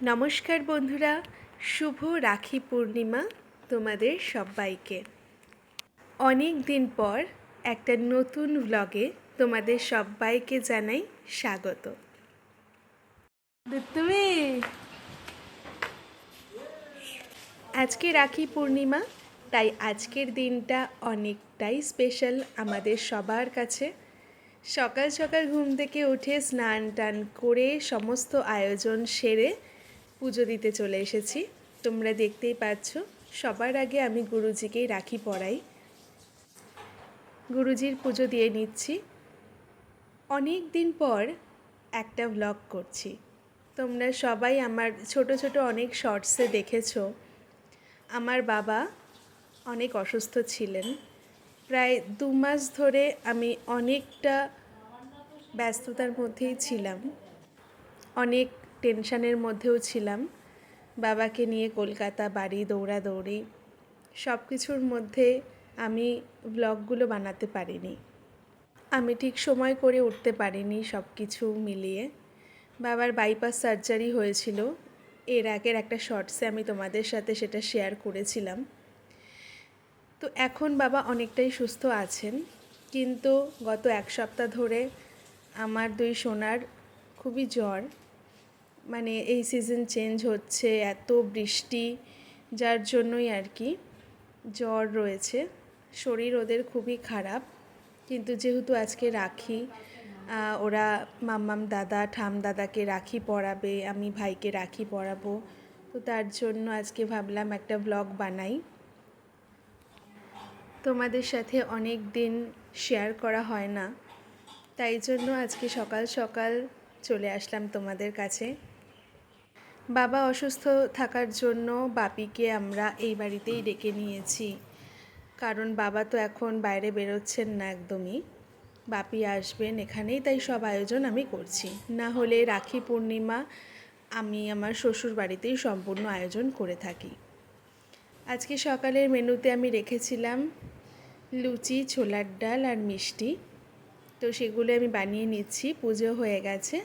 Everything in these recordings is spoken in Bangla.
নমস্কার বন্ধুরা, শুভ রাখি পূর্ণিমা তোমাদের সবাইকে। অনেক দিন পর একটা নতুন ব্লগে তোমাদের সবাইকে জানাই স্বাগত। তুমি আজকে রাখি পূর্ণিমা, তাই আজকের দিনটা অনেকটাই স্পেশাল আমাদের সবার কাছে। সকাল সকাল ঘুম থেকে উঠে স্নান টান করে সমস্ত আয়োজন সেরে পুজো দিতে চলে এসেছি। তোমরা দেখতেই পাচ্ছ, সবার আগে আমি গুরুজিকেই রাখি পরাই, গুরুজির পুজো দিয়ে নিচ্ছি। অনেক দিন পর একটা ব্লগ করছি। তোমরা সবাই আমার ছোট ছোট অনেক শর্টসে দেখেছো আমার বাবা অনেক অসুস্থ ছিলেন। প্রায় 2 মাস ধরে আমি অনেকটা ব্যস্ততার মধ্যেই ছিলাম, অনেক টেনশানের মধ্যেও ছিলাম। বাবাকে নিয়ে কলকাতা বাড়ি দৌড়াদৌড়ি, সব কিছুর মধ্যে আমি ব্লগগুলো বানাতে পারিনি। আমি ঠিক সময় করে উঠতে পারিনি সব কিছু মিলিয়ে। বাবার বাইপাস সার্জারি হয়েছিল, এর আগের একটা শর্টসে আমি তোমাদের সাথে সেটা শেয়ার করেছিলাম। তো এখন বাবা অনেকটাই সুস্থ আছেন, কিন্তু গত 1 সপ্তাহ ধরে আমার 2 সোনার খুবই জ্বর। মানে এই সিজন চেঞ্জ হচ্ছে, এত বৃষ্টি, যার জন্যই আর কি জ্বর রয়েছে। শরীর ওদের খুবই খারাপ। কিন্তু যেহেতু আজকে রাখি, ওরা মাম্মাম দাদা ঠাম দাদাকে রাখি পরাবে, আমি ভাইকে রাখি পরাবো, তো তার জন্য আজকে ভাবলাম একটা ব্লগ বানাই। তোমাদের সাথে অনেক দিন শেয়ার করা হয় না, তাই জন্য আজকে সকাল সকাল চলে আসলাম তোমাদের কাছে। বাবা অসুস্থ থাকার জন্য বাপিকে আমরা এই বাড়িতেই ডেকে নিয়েছি, কারণ বাবা তো এখন বাইরে বেরোচ্ছেন না একদমই। বাপি আসবেন এখানেই, তাই সব আয়োজন আমি করছি। না হলে রাখি পূর্ণিমা আমি আমার শ্বশুর বাড়িতেই সম্পূর্ণ আয়োজন করে থাকি। আজকে সকালের মেনুতে আমি রেখেছিলাম লুচি, ছোলার ডাল আর মিষ্টি, তো সেগুলো আমি বানিয়ে নিচ্ছি। পুজো হয়ে গেছে,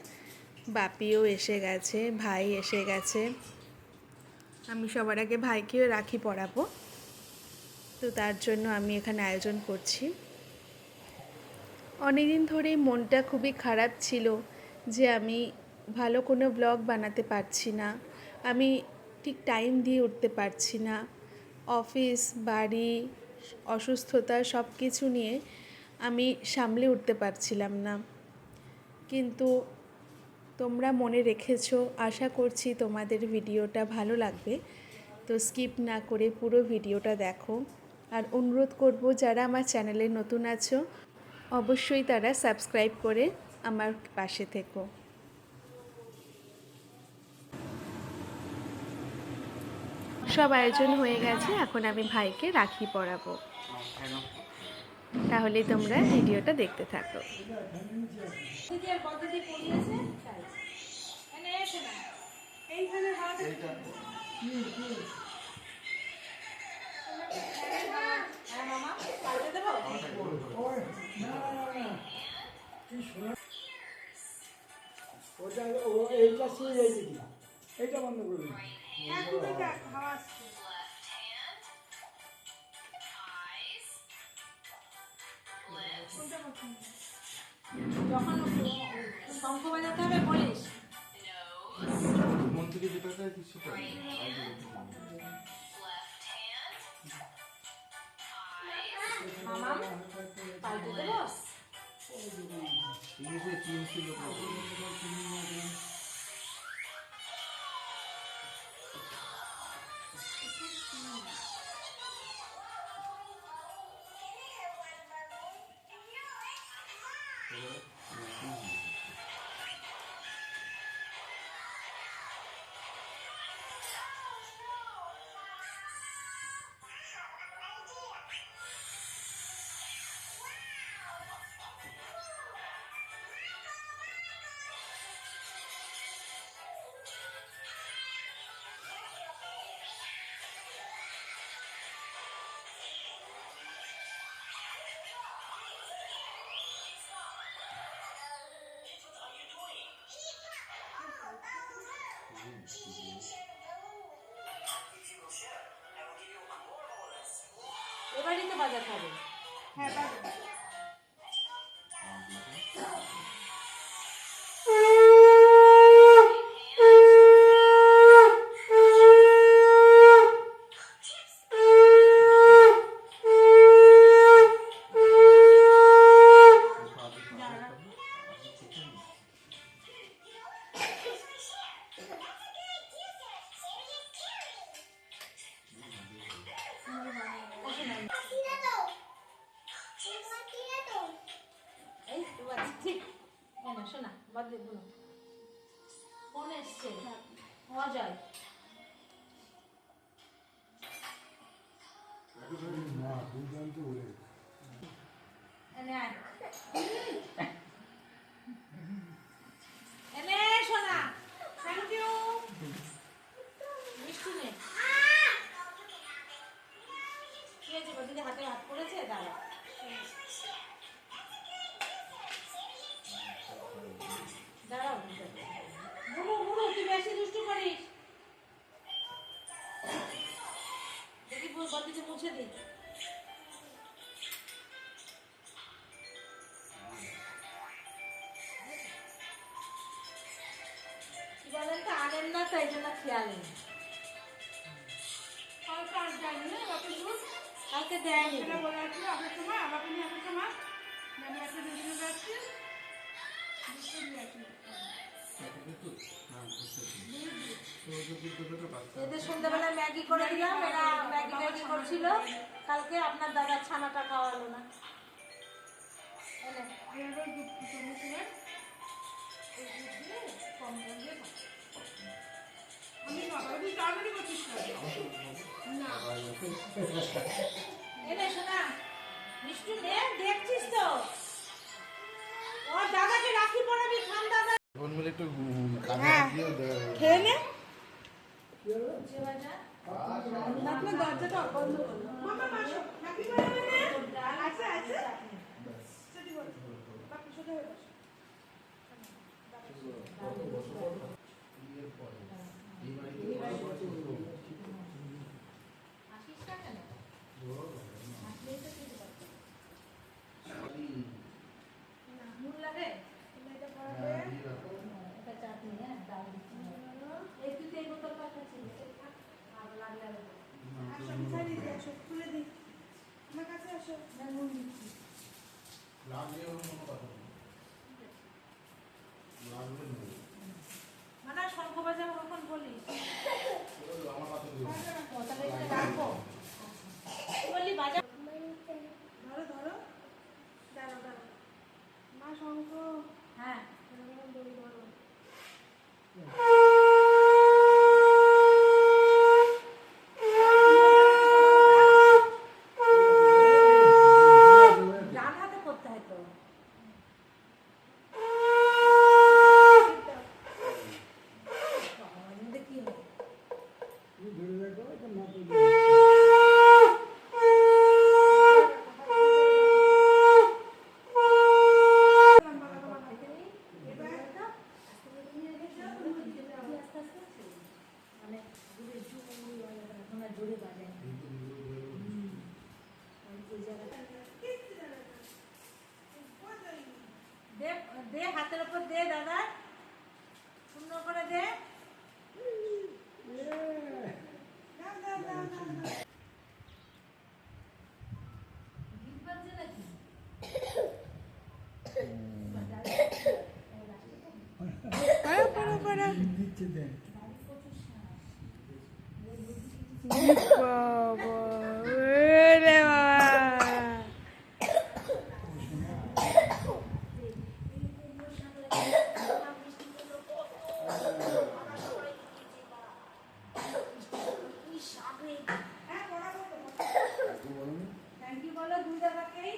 বাপিও এসে গেছে, ভাই এসে গেছে। আমি সবার আগে ভাইকেও রাখি পরাবো, তো তার জন্য আমি এখানে আয়োজন করছি। অনেকদিন ধরেই মনটা খুবই খারাপ ছিল যে আমি ভালো কোনো ব্লগ বানাতে পারছি না, আমি ঠিক টাইম দিয়ে উঠতে পারছি না। অফিস, বাড়ি, অসুস্থতা সব কিছু নিয়ে আমি সামলে উঠতে পারছিলাম না। কিন্তু তোমরা মনে রেখেছো, আশা করছি তোমাদের ভিডিওটা ভালো লাগবে। তো স্কিপ না করে পুরো ভিডিওটা দেখো। আর অনুরোধ করব, যারা আমার চ্যানেলে নতুন আছো অবশ্যই তারা সাবস্ক্রাইব করে আমার পাশে থেকো। সব আয়োজন হয়ে গেছে, এখন আমি ভাইকে রাখি পরাবো। তাহলে তোমরা ভিডিওটা দেখতে থাকো। এইটা শুয়ে এই দিকে, এইটা বন্ধ করুন। যখন শঙ্খ বাজাতে হবে বলিস। মন্ত্রী যেটা কিছু মামা পাল্টে দেবো। তিন ছিল এবারই তো বাজার খাবে। হ্যাঁ বাজার। এই তো বাচ্চা ঠিক না শোনা বাদ দিয়ে বলো ফোন এসছে অজয় এনে আয় এনে শোনা থ্যাংক ইউ মিষ্টি নে কি হয়েছে বদিদি হাতে হাত পড়েছে দাঁড়া দাঁড়াও বুড়ো বুড়ো তুই বেশি দুষ্টু করিস দেখি বদিদি মুছে দিই কি বলেন তো আনেন না তাই জন্য খেয়াল নেই কালকে দেয়নি এদের সন্ধ্যাবেলায় ম্যাগি করে দিলাম এরা ম্যাগি ম্যাগি করছিল কালকে আপনার দাদা ছানাটা খাওয়ালো না এনে শোনা মিষ্টি নে দেখছিস তো ওর দাদাকে রাখি পরাবি খান দাদা ফোন মিলে একটু কানে হ্যাঁ। দিয়েও দেয়। খেয়ে নে। যে বাজা আপনার দরজাটা বন্ধ করুন। মামা মাসো হ্যাপি বার্থডে। আচ্ছা আচ্ছা। সেটি বল। বাকি সোজা হয়ে বসো। আসিস না কেন আসলেই তো খেতে পারতো নুন লাগে এটা পড়াবে। এটা চাটনি হ্যাঁ ডাল দিচ্ছি এই তুই তো এই বোতলটা খাচ্ছিস আর লাগলে আর আসো বিছাই দিই আসো খুলে দিই। আমার কাছে আসো। না নুন দিচ্ছি লাগলে ওর কোনো কথা নেই। লাগলে নেই। মানে শঙ্খ বাজাবো কখন বলিস ওগুলো আমার কাছে দিও না। ও তাহলে এখানে রাখবো তুই বললি বাজা ধরো ধরো। দাঁড়াও দাঁড়াও। মা শঙ্খ। হ্যাঁ দড়ি ধরো। ডান হাতে করতে হয় তো কি হবে মানে জোরে বাজায় দে দে হাতের উপর দে দাদা সুন্দর করে দে গীত বাজছে নাকি পড়ো পড়ো পড়ো। দিচ্ছে দেন বাবা ওরে বাবা। থ্যাংক ইউ বলো দুই দাদাকেই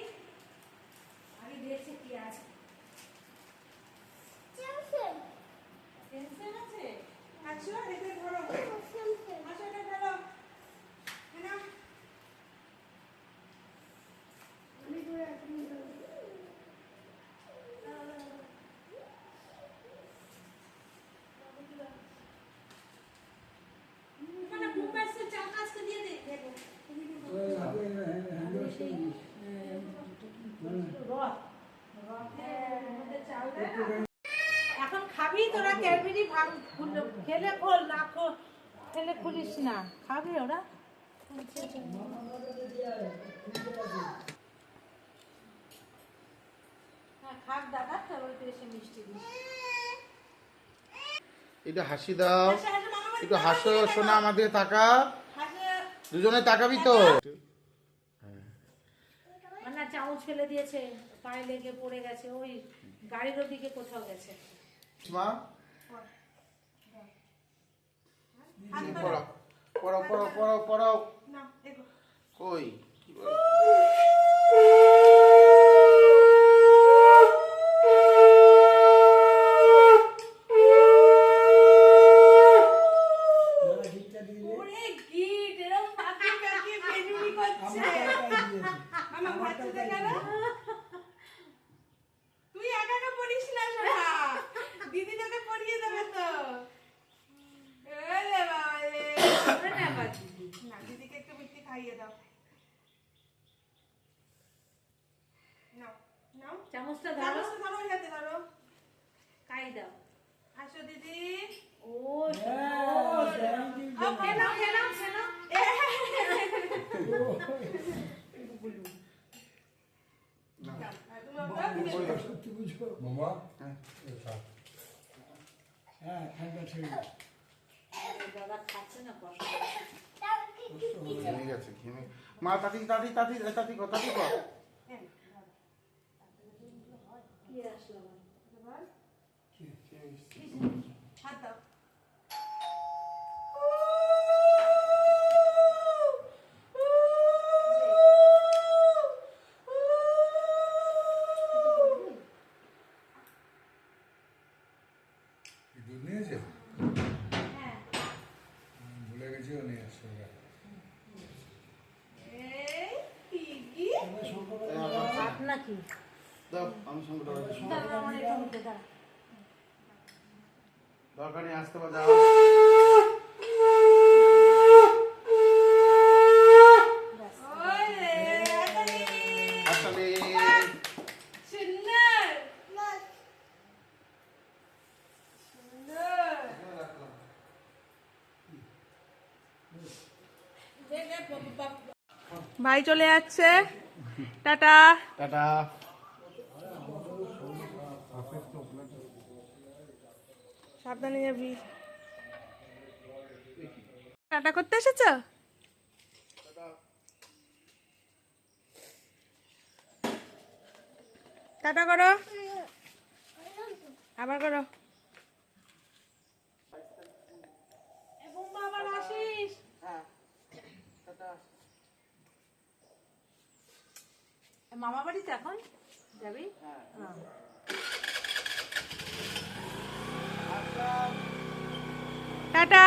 আগে দেখছে কি আছে টেনশন আছে আচ্ছা এটা ধরো। আচ্ছা এটা ধরো। এই নাও। আমি ধরে তুমি ধরো। মানে ঘুম আসছে চা কাজকে দিয়ে দে দেখো তুমি কি ওই হাতে হ্যান্ড তোরা ক্যাডবেরি ভাঙ খেলে খোল না খেলে খুলিস না খাবে ওরা হ্যাঁ খাক দাদা তারপরে তুই এসে মিষ্টি দিস এটা হাসি দাও, একটু হাসো সোনা, আমাদের তাকা, দুজনে তাকাবি তো। না চামচ ফেলে দিয়েছে পায়ে লেগে পড়ে গেছে ওই গাড়ির ওদিকে কোথাও গেছে মা পড়াও পড়াও পড়াও পড়াও পড়াও কই দাদা গিটটা দিয়ে দে। ওরে গিট এরকম ফাঁকি ফাঁকি বেনুনি করছে মামা বাচ্চাদের কেন তুই একা একা পড়িস না সোনা দিদি তোকে পড়িয়ে দেবে তো ওরে বাবা রে না দিদিকে একটু মিষ্টি খাইয়ে দাও নাও নাও চামচটা ধরো চামচটা ধরো ওই হাতে ধরো খাই দাও আসো দিদি ও হ্যাঁ, thank you, আও খেলাও খেলাও খেলাও সত্যি বুঝো। মামা হ্যাঁ, ঠান্ডা ছেড়ে দাও। দাদা খাচ্ছে না কষ্ট ঘেমে গেছে ঘেমে। মা তাতি তাতি তাতি তাতি কর তাতি কর। কি আসলো আবার? হাত দাও দুধ নিয়েছে? হ্যাঁ ভুলে গেছি ও নিয়ে আসছে। এই কি এবার শঙ্কর ভাত নাকি দাও আমি সঙ্গে দাদা আমার এটা মধ্যে দাঁড়া দরকার নেই আসতে পার যাও। ওরে আতারি আসলে সুন্দর সুন্দর ভাই চলে যাচ্ছে টাটা টাটা। সাবধানে যাবি টাটা করতে এসেছো টাটা করো আবার করো আবার আসিস মামা বাড়িতে এখন যাবি হ্যাঁ টাটা